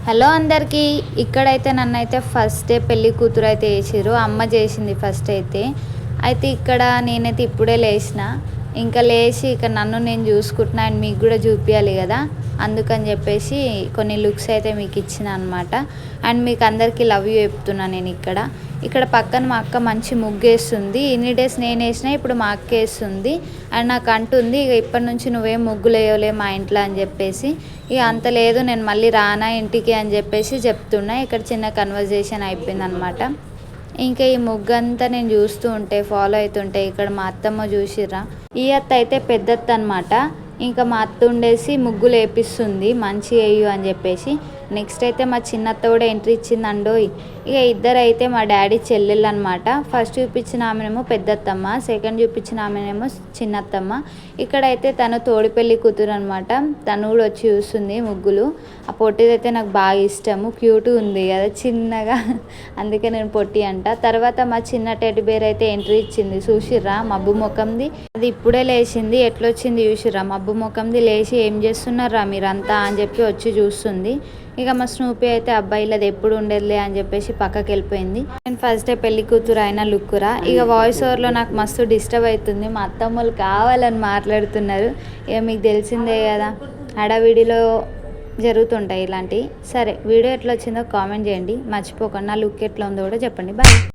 Hello అందరికీ. ఇక్కడైతే నన్నైతే ఫస్ట్ డే పెళ్ళి కూతురు అయితే చేసిర్రు. అమ్మ చేసింది ఫస్ట్ అయితే ఇక్కడ నేనైతే ఇప్పుడే లేచిన. ఇంకా లేచి ఇక నన్ను నేను చూసుకుంటున్నా అండ్ మీకు కూడా చూపించాలి కదా, అందుకని చెప్పేసి కొన్ని లుక్స్ అయితే మీకు ఇచ్చిన అనమాట. అండ్ మీకు అందరికీ లవ్ యూ చెప్తున్నా. నేను ఇక్కడ పక్కన మా అక్క మంచి ముగ్గేస్తుంది. ఇన్ని డేస్ నేను వేసినా, ఇప్పుడు మా అక్క వేస్తుంది. అండ్ నాకు అంటుంది, ఇక ఇప్పటి నుంచి నువ్వేం ముగ్గులు వేయలే మా ఇంట్లో అని చెప్పేసి. ఇక అంత లేదు, నేను మళ్ళీ రానా ఇంటికి అని చెప్పేసి చెప్తున్నా. ఇక్కడ చిన్న కన్వర్జేషన్ అయిపోయింది అనమాట. ఇంకా ఈ ముగ్గు అంతా నేను చూస్తూ ఉంటే, ఫాలో అవుతుంటే, ఇక్కడ మా అత్తమ్మ చూసిర్రా, ఈ అత్త అయితే పెద్దత్త అనమాట. ఇంకా మా అత్త ఉండేసి ముగ్గులు వేపిస్తుంది, మంచి వేయు అని చెప్పేసి. నెక్స్ట్ అయితే మా చిన్నత్త కూడా ఎంట్రీ ఇచ్చిందండోయ్. ఇక ఇద్దరు అయితే మా డాడీ చెల్లెళ్ళు అనమాట. ఫస్ట్ చూపించిన ఆమెనేమో పెద్దత్తమ్మ, సెకండ్ చూపించిన ఆమెనేమో చిన్నత్తమ్మ. ఇక్కడైతే తను తోడిపెళ్ళి కూతురు అనమాట. తను కూడా వచ్చి చూస్తుంది ముగ్గులు. ఆ పొట్టిదైతే నాకు బాగా ఇష్టము, క్యూట్గా ఉంది కదా చిన్నగా, అందుకే నేను పొట్టి అంట. తర్వాత మా చిన్న టెడ్డి బేర్ అయితే ఎంట్రీ ఇచ్చింది. చూసిర్రా మబ్బు ముఖంది, అది ఇప్పుడే లేచింది. ఎట్లొచ్చింది చూసిర్రా మబ్బు ముఖంది. లేచి ఏం చేస్తున్నారా మీరంతా అని చెప్పి వచ్చి చూస్తుంది. ఇక మా స్నూపీ అయితే అబ్బాయిలది ఎప్పుడు ఉండేదిలే అని చెప్పేసి పక్కకి వెళ్ళిపోయింది. నేను ఫస్ట్ డే పెళ్లి కూతురు అయిన లుక్కురా. ఇక వాయిస్ ఓవర్లో నాకు మస్తు డిస్టర్బ్ అవుతుంది. మా అత్తమ్మలు కావాలని మాట్లాడుతున్నారు. ఇక మీకు తెలిసిందే కదా, హడావిడిలో జరుగుతుంటాయి ఇలాంటివి. సరే, వీడియో ఎట్లా వచ్చిందో కామెంట్ చేయండి మర్చిపోకుండా. లుక్ ఎట్లా ఉందో కూడా చెప్పండి. బాయ్.